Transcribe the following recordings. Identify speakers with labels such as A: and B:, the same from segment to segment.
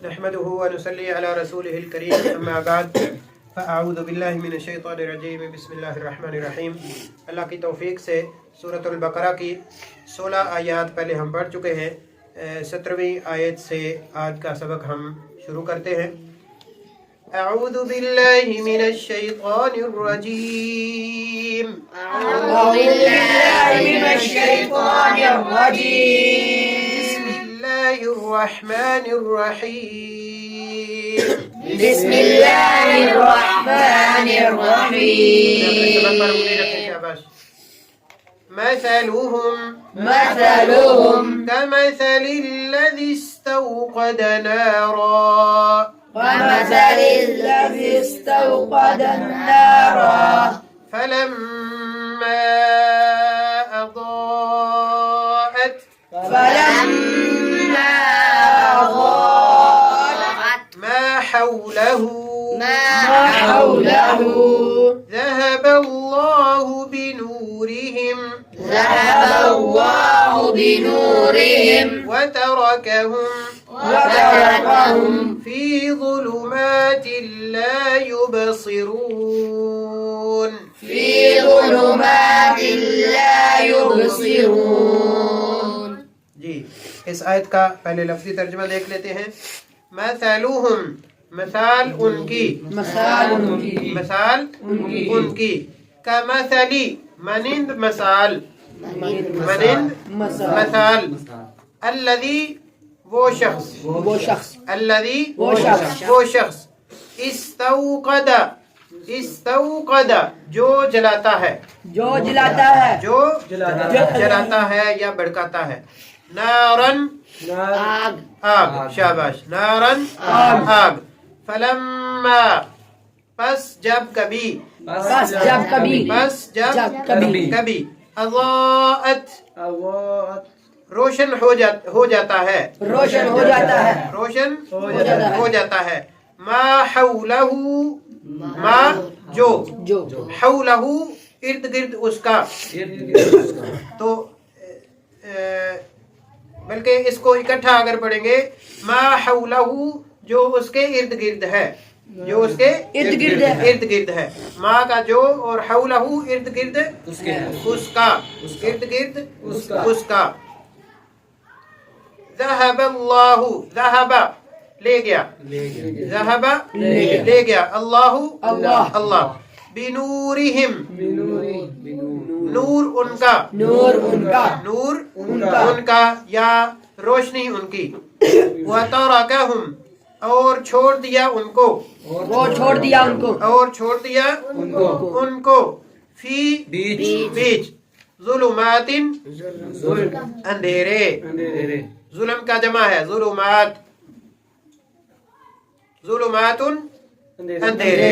A: نحمده ونصلي على رسوله الكريم اما بعد فاعوذ باللہ من الشیطان الرجیم بسم اللہ الرحمن الرحیم۔ اللہ کی توفیق سے سورۃ البقرہ کی 16 آیات پہلے ہم پڑھ چکے ہیں۔ 17ویں آیت سے آج کا سبق ہم شروع کرتے ہیں۔ اعوذ باللہ من الشیطان الرجیم
B: أعوذ بالله من الشيطان الرجيم
A: بسم اللہ الرحمن الرحیم۔
B: بسم الله الرحمن الرحيم
A: مثلهم كمثل الذي استوقد نارا
B: ومثل الذي استوقد النار
A: فلما أضاءت
B: فلما أضاءت
A: ما حوله ذهب الله بنورهم وتركهم في ظلمات لا يبصرون جی اس آیت کا پہلے لفظی ترجمہ دیکھ لیتے ہیں۔ مثلهم مثال ان کی کمثلی مانند مثال الذی وہ شخص استوقد جو جلاتا ہے یا بھڑکاتا ہے، نارن آگ، شاباش، نارن آگ، فلما پس جب کبھی اضاءت روشن ہو جاتا ہے ما حولہ ما جو حولہ ارد گرد اس کا، تو بلکہ اس کو اکٹھا اگر پڑھیں گے ما حولہ جو اس کے ارد گرد ہے، ارد گرد ہے، ما کا جو اور حولہ ارد گرد اس کا ذہب اللہ ذہب لے گیا اللہ بنورہم نور ان کا یا روشنی ان کی، وترکہم اور چھوڑ دیا ان کو فی بیچ ظلمات اندھیرے، ظلم کا جمع ہے ظلمات اندھیرے،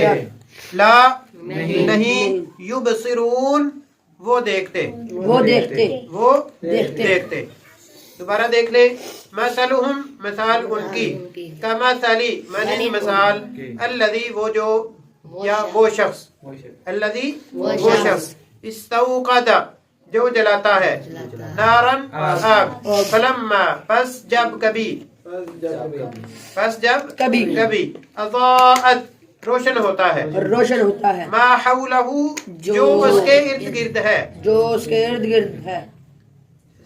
A: لا نہیں، یبصرون وہ دیکھتے۔ دوبارہ دیکھ لیں، مثلہم مثال ان کی، کمثلی معنی مثال، الذی وہ جو یا وہ شخص، الذی وہ شخص، استوقد جو جلاتا ہے، نارن آگ، فلما پس جب کبھی اضاءت روشن ہوتا ہے، ما حولہ جو اس کے ارد گرد ہے،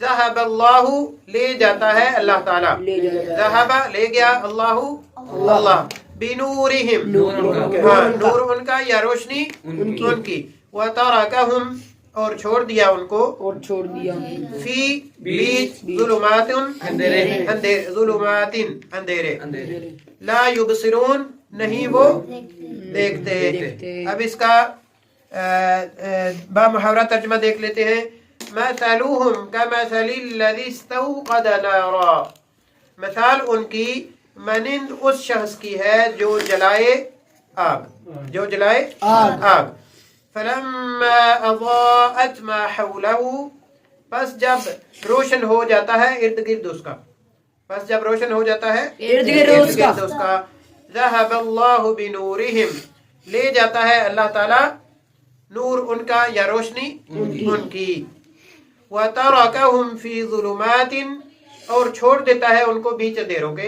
A: ذہب اللہ لے جاتا ہے اللہ تعالی، ذہب لے گیا اللہ بنورہم نور ان کا یا روشنی ان کی، وترکہم اور چھوڑ دیا ان کو، فی بیچ ظلمات اندھیرے، لا یبصرون نہیں وہ دیکھتے۔ اب اس کا با محاورہ ترجمہ دیکھ لیتے ہیں۔ مثلهم كمثل الذي استوقد نارا، مثال ان کی مانند اس شخص کی ہے جو جلائے آگ، فلما اضاءت ما حوله پس جب روشن ہو جاتا ہے ارد گرد اس کا، ذهب الله بنورهم لے جاتا ہے اللہ تعالی نور ان کا یا روشنی ان کی، وَتَرَكَهُمْ فِي ظُلُمَاتٍ اور چھوڑ دیتا ہے ان کو بیچ اندھیروں کے،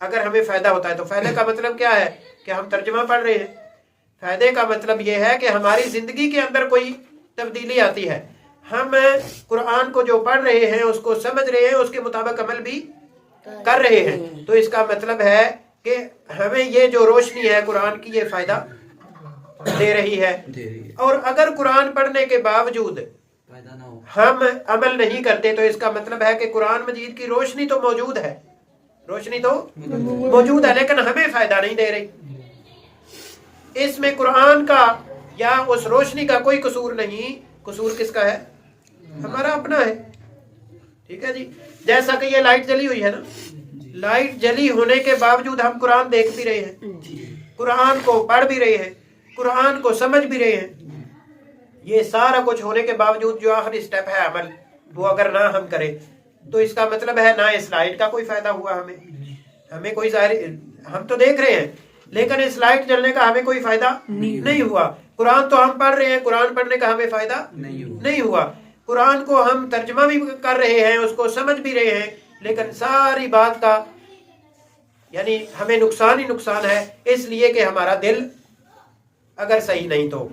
A: اگر ہمیں فائدہ ہوتا ہے. تو فائدے کا مطلب کیا ہے کہ ہم ترجمہ پڑھ رہے ہیں. فائدے کا مطلب یہ ہے کہ ہماری زندگی کے اندر کوئی تبدیلی آتی ہے. ہم قرآن کو جو پڑھ رہے ہیں اس کو سمجھ رہے ہیں, اس کے مطابق عمل بھی کر رہے ہیں. تو اس کا مطلب ہے کہ ہمیں یہ جو روشنی ہے قرآن کی یہ فائدہ دے رہی ہے. اور اگر قرآن پڑھنے کے باوجود ہم عمل نہیں کرتے تو اس کا مطلب ہے کہ قرآن مجید کی روشنی تو موجود ہے, روشنی تو موجود ہے, لیکن ہمیں فائدہ نہیں دے رہی. اس میں قرآن کا یا اس روشنی کا کوئی قصور نہیں. قصور کس کا ہے؟ ہمارا اپنا ہے. ٹھیک ہے جی. جیسا کہ یہ لائٹ جلی ہوئی ہے نا, لائٹ جلی ہونے کے باوجود ہم قرآن دیکھ بھی رہے ہیں, قرآن کو پڑھ بھی رہے ہیں, قرآن کو سمجھ بھی رہے ہیں. یہ سارا کچھ ہونے کے باوجود جو آخری سٹیپ ہے عمل, وہ اگر نہ ہم کریں تو اس کا مطلب ہے نہ اس لائٹ کا کوئی فائدہ ہوا ہمیں کوئی ظاہر, ہم تو دیکھ رہے ہیں لیکن اس لائٹ جلنے کا ہمیں کوئی فائدہ نہیں ہوا. قرآن تو ہم پڑھ رہے ہیں, قرآن پڑھنے کا ہمیں فائدہ نہیں ہوا. قرآن کو ہم ترجمہ بھی کر رہے ہیں, اس کو سمجھ بھی رہے ہیں, لیکن ساری بات کا یعنی ہمیں نقصان ہی نقصان ہے, اس لیے کہ ہمارا دل اگر صحیح نہیں تو.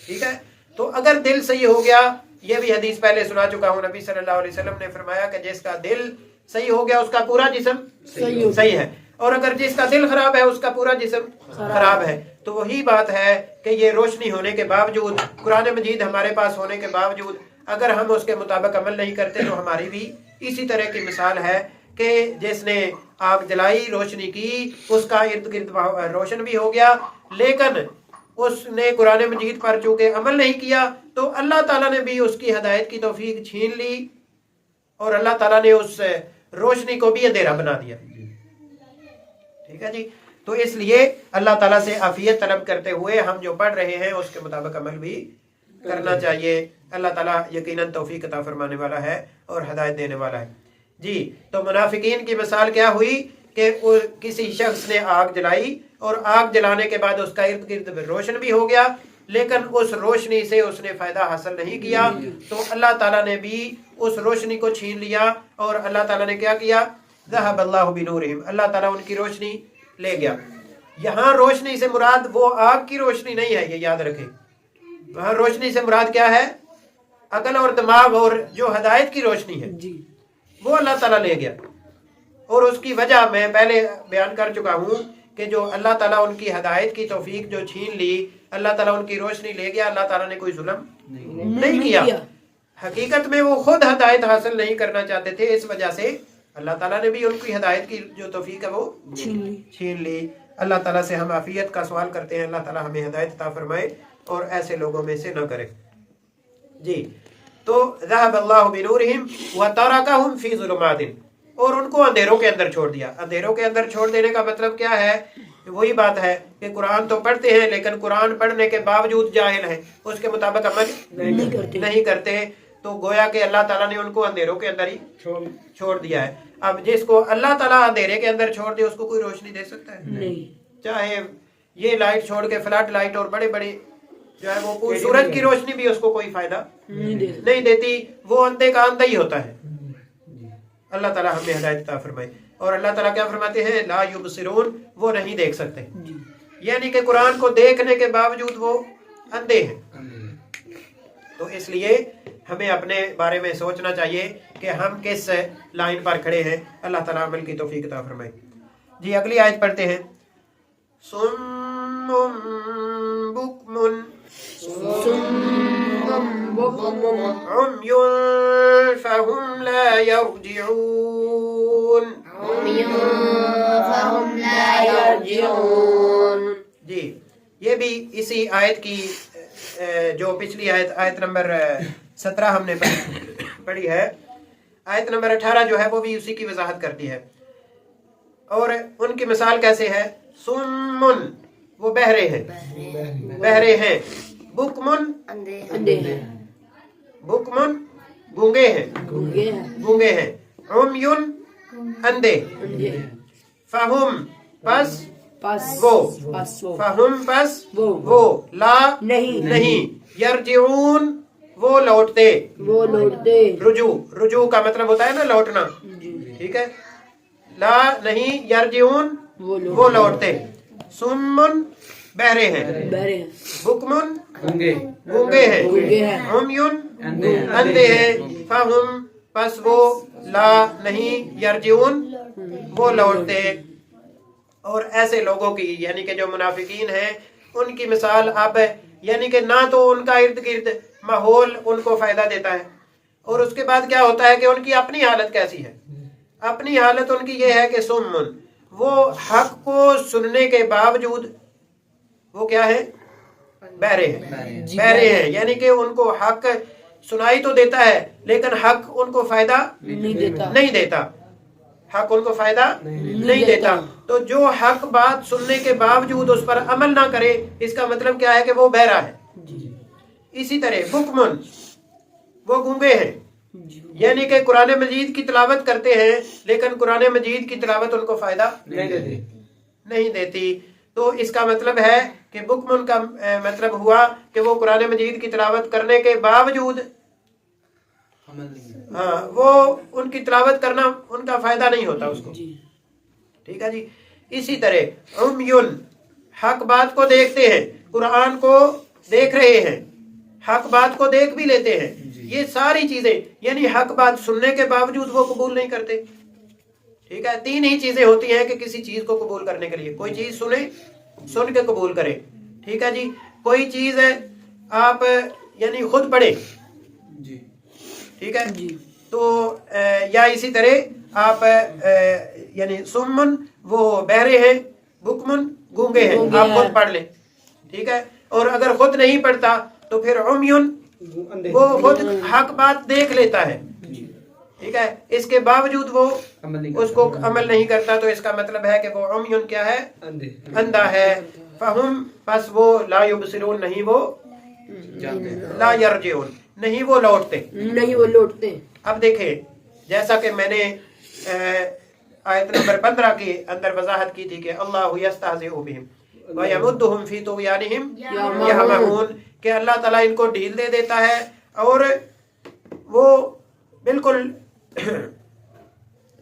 A: ٹھیک ہے. تو اگر دل صحیح ہو گیا, یہ بھی حدیث پہلے سنا چکا ہوں, نبی صلی اللہ علیہ وسلم نے فرمایا کہ جس کا دل صحیح ہو گیا اس کا پورا جسم صحیح ہے, اور اگر جس کا دل خراب ہے اس کا پورا جسم خراب ہے. تو وہی بات ہے کہ یہ روشنی ہونے کے باوجود, قرآن مجید ہمارے پاس ہونے کے باوجود اگر ہم اس کے مطابق عمل نہیں کرتے تو ہماری بھی اسی طرح کی مثال ہے کہ جس نے آگ جلائی, روشنی کی, اس کا ارد گرد روشن بھی ہو گیا, لیکن اس نے قرآن مجید پر چونکہ عمل نہیں کیا تو اللہ تعالیٰ نے بھی اس کی ہدایت کی توفیق چھین لی, اور اللہ تعالیٰ نے اس روشنی کو بھی اندھیرا بنا دیا. ٹھیک ہے جی. تو اس لیے اللہ تعالیٰ سے عافیت طلب کرتے ہوئے ہم جو پڑھ رہے ہیں اس کے مطابق عمل بھی کرنا چاہیے. اللہ تعالیٰ یقیناً توفیق عطا فرمانے والا ہے اور ہدایت دینے والا ہے. جی. تو منافقین کی مثال کیا ہوئی کہ کسی شخص نے آگ جلائی, اور آگ جلانے کے بعد اس کا ارد گرد روشن بھی ہو گیا, لیکن اس روشنی سے اس نے فائدہ حاصل نہیں کیا. تو اللہ تعالیٰ نے بھی اس روشنی کو چھین لیا, اور اللہ تعالیٰ نے کیا کیا؟ ذهب اللہ بنورہم, اللہ تعالیٰ ان کی روشنی لے گیا. یہاں روشنی سے مراد وہ آگ کی روشنی نہیں ہے, یہ یاد رکھیں. وہاں روشنی سے مراد کیا ہے؟ عقل اور دماغ اور جو ہدایت کی روشنی ہے وہ اللہ تعالیٰ لے گیا. اور اس کی وجہ میں پہلے بیان کر چکا ہوں کہ جو اللہ تعالیٰ ان کی ہدایت کی توفیق جو چھین لی, اللہ تعالیٰ ان کی روشنی لے گیا. اللہ تعالیٰ نے کوئی ظلم نہیں کیا. حقیقت میں وہ خود ہدایت حاصل نہیں کرنا چاہتے تھے, اس وجہ سے اللہ تعالیٰ نے بھی ان کی ہدایت کی جو توفیق ہے وہ چھین لی. اللہ تعالیٰ سے ہم عافیت کا سوال کرتے ہیں, اللہ تعالیٰ ہمیں ہدایت عطا فرمائے اور ایسے لوگوں میں سے نہ کرے. جی. تو ذهب اللہ بنورہم وترکہم فی ظلمات, اور ان کو اندھیروں کے اندر چھوڑ دیا. اندھیروں کے اندر چھوڑ دینے کا مطلب کیا ہے؟ وہی بات ہے کہ قرآن تو پڑھتے ہیں لیکن قرآن پڑھنے کے باوجود جاہل ہیں, اس کے مطابق عمل نہیں کرتے. تو گویا کہ اللہ تعالیٰ نے ان کو اندھیروں کے اندر ہی چھوڑ دیا ہے. اب جس کو اللہ تعالیٰ اندھیرے کے اندر چھوڑ دے اس کو کوئی روشنی دے سکتا ہے؟ نہیں. چاہے یہ لائٹ چھوڑ کے فلڈ لائٹ اور بڑے بڑے جو ہے وہ سورج کی روشنی بھی اس کو کوئی فائدہ نہیں دیتی, وہ اندھے کا اندھا ہی ہوتا ہے. اللہ تعالیٰ ہمیں ہدایت عطا فرمائے. اور اللہ تعالیٰ کیا فرماتے ہیں؟ لا یبصرون, وہ نہیں دیکھ سکتے. یعنی کہ قرآن کو دیکھنے کے باوجود وہ اندھے ہیں. تو اس لیے ہمیں اپنے بارے میں سوچنا چاہیے کہ ہم کس لائن پر کھڑے ہیں. اللہ تعالیٰ عمل کی توفیق عطا فرمائے. جی. اگلی آیت پڑھتے ہیں. صم بکم عمی فهم لا يرجعون. جی. یہ بھی اسی آیت کی جو پچھلی آیت نمبر 17 ہم نے پڑھی ہے, آیت نمبر 18 جو ہے وہ بھی اسی کی وضاحت کرتی ہے. اور ان کی مثال کیسے ہے؟ سمن, وہ بہرے ہیں. بکمن, بکمن گونگے ہیں. عمیون, اندھے. فہم, پس وہ. فہم, پس وہ. لا, نہیں. یرجعون, وہ لوٹتے. رجوع کا مطلب ہوتا ہے نا لوٹنا. ٹھیک ہے. لا نہیں یرجعون وہ لوٹتے، سمن بہرے ہیں، بکمن گونگے ہیں، عمیون اندھے ہیں، فہم پس وہ لا نہیں یرجعون وہ لوٹتے۔ اور ایسے لوگوں کی یعنی کہ جو منافقین ہیں ان کی مثال اب یعنی کہ نہ تو ان کا ارد گرد ماحول ان کو فائدہ دیتا ہے، اور اس کے بعد کیا ہوتا ہے کہ ان کی اپنی حالت کیسی ہے؟ اپنی حالت ان کی یہ ہے کہ سمن، وہ حق کو سننے کے باوجود وہ کیا ہے؟ بہرے ہیں، یعنی کہ ان کو حق سنائی تو دیتا ہے لیکن حق ان کو فائدہ نہیں دیتا، حق ان کو فائدہ نہیں دیتا۔ تو جو حق بات سننے کے باوجود اس پر عمل نہ کرے اس کا مطلب کیا ہے کہ وہ بہرا ہے۔ اسی طرح بکمن وہ گونگے ہیں، یعنی کہ قرآن مجید کی تلاوت کرتے ہیں لیکن قرآن مجید کی تلاوت ان کو فائدہ نہیں دیتی۔ تو اس کا مطلب ہے کہ بکمن کا مطلب ہوا کہ وہ قرآن مجید کی تلاوت کرنے کے باوجود وہ ان کی تلاوت کرنا ان کا فائدہ نہیں ہوتا اس کو، ٹھیک ہے جی۔ اسی طرح عمیون حق بات کو دیکھتے ہیں، قرآن کو دیکھ رہے ہیں، حق بات کو دیکھ بھی لیتے ہیں، یہ ساری چیزیں یعنی حق بات سننے کے باوجود وہ قبول نہیں کرتے، ٹھیک ہے۔ تین ہی چیزیں ہوتی ہیں کہ کسی چیز کو قبول کرنے کے لیے، کوئی چیز سن کے قبول کرے، ٹھیک ہے جی، کوئی چیز ہے آپ یعنی خود پڑھیں، ٹھیک ہے، تو یا اسی طرح آپ یعنی سمن وہ بہرے ہیں، بکمن گونگے ہیں، آپ خود پڑھ لیں، ٹھیک ہے۔ اور اگر خود نہیں پڑھتا تو پھر عمیون وہ خود حق بات دیکھ لیتا ہے، ٹھیک ہے، اس کے باوجود وہ اس کو عمل نہیں کرتا، تو اس کا مطلب ہے کہ وہ عمیون کیا ہے؟ اندھا ہے۔ فہم پس وہ لا یبصرون نہیں وہ لا یرجعون نہیں وہ لوٹتے۔ اب دیکھیں جیسا کہ میں نے آیت نمبر 15 کے اندر وضاحت کی تھی کہ اللہ یستہزئ بہم ویمدہم فی طغیانہم یعمہون، کہ اللہ تعالیٰ ان کو ڈھیل دے دیتا ہے اور وہ بالکل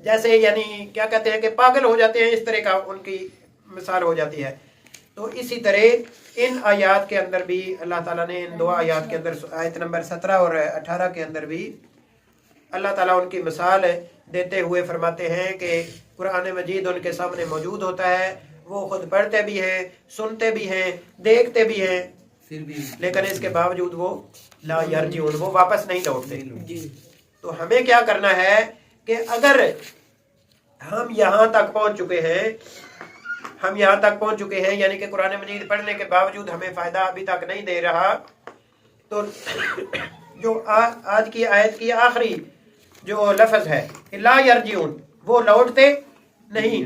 A: جیسے یعنی کیا کہتے ہیں کہ پاگل ہو جاتے ہیں، اس طرح کا ان کی مثال ہو جاتی ہے۔ تو اسی طرح ان آیات کے اندر بھی اللہ تعالیٰ نے ان دو آیات کے اندر آیت نمبر 17 اور 18 کے اندر بھی اللہ تعالیٰ ان کی مثال دیتے ہوئے فرماتے ہیں کہ قرآن مجید ان کے سامنے موجود ہوتا ہے، وہ خود پڑھتے بھی ہیں، سنتے بھی ہیں، دیکھتے بھی ہیں، لیکن اس کے باوجود وہ لا یرجعون وہ واپس نہیں لوٹتے۔ تو ہمیں کیا کرنا ہے کہ اگر ہم یہاں تک پہنچ چکے ہیں یعنی کہ قرآن مجید پڑھنے کے باوجود ہمیں فائدہ ابھی تک نہیں دے رہا، تو جو آج کی آیت کی آخری جو لفظ ہے کہ لا یرجعون وہ لوٹتے نہیں،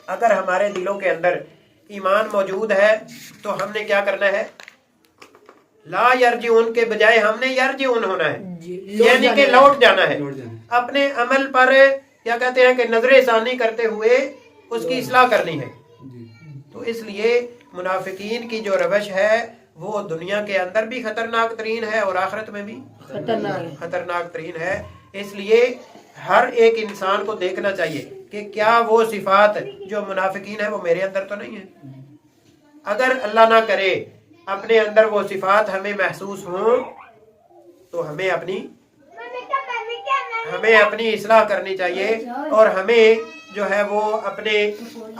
A: اگر ہمارے دلوں کے اندر ایمان موجود ہے تو ہم نے کیا کرنا ہے؟ لا یرجعون کے بجائے ہم نے یرجعون ہونا ہے، یعنی کہ لوٹ جانا ہے، اپنے عمل پر کیا کہتے ہیں کہ نظر ثانی کرتے ہوئے اس کی اصلاح کرنی ہے۔ تو اس لیے منافقین کی جو روش ہے وہ دنیا کے اندر بھی خطرناک ترین ہے اور آخرت میں بھی خطرناک ترین ہے۔ اس لیے ہر ایک انسان کو دیکھنا چاہیے کہ کیا وہ صفات جو منافقین ہیں وہ میرے اندر تو نہیں ہے۔ اگر اللہ نہ کرے اپنے اندر وہ صفات ہمیں محسوس ہوں تو ہمیں اپنی اصلاح کرنی چاہیے اور ہمیں جو ہے وہ اپنے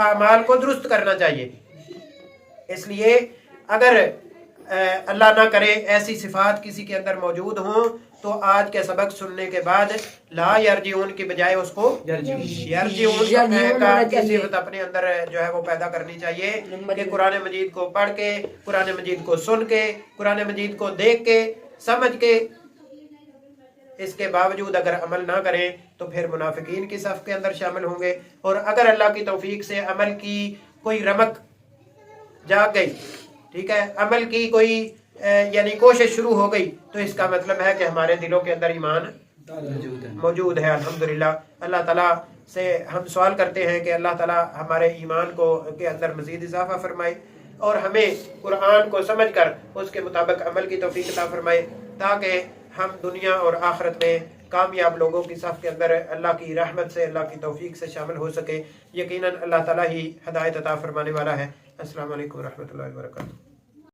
A: اعمال کو درست کرنا چاہیے۔ اس لیے اگر اللہ نہ کرے ایسی صفات کسی کے اندر موجود ہوں تو آج کے سبق سننے کے بعد لا یرجعون کی بجائے اس کو یرجعون کی صفت اپنے اندر جو ہے وہ پیدا کرنی چاہیے کہ قرآن مجید کو پڑھ کے، قرآن مجید کو سن کے، قرآن مجید کو دیکھ کے، سمجھ کے، اس کے باوجود اگر عمل نہ کریں تو پھر منافقین کی صف کے اندر شامل ہوں گے۔ اور اگر اللہ کی توفیق سے عمل کی کوئی رمق جاگ گئی، ٹھیک ہے، عمل کی کوئی یعنی کوشش شروع ہو گئی، تو اس کا مطلب ہے کہ ہمارے دلوں کے اندر ایمان موجود ہے۔ الحمدللہ اللہ تعالیٰ سے ہم سوال کرتے ہیں کہ اللہ تعالیٰ ہمارے ایمان کو کے اندر مزید اضافہ فرمائے اور ہمیں قرآن کو سمجھ کر اس کے مطابق عمل کی توفیق عطا فرمائے، تاکہ ہم دنیا اور آخرت میں کامیاب لوگوں کی صف کے اندر اللہ کی رحمت سے، اللہ کی توفیق سے شامل ہو سکے۔ یقیناً اللہ تعالیٰ ہی ہدایت عطا فرمانے والا ہے۔ السلام علیکم ورحمۃ اللہ وبرکاتہ۔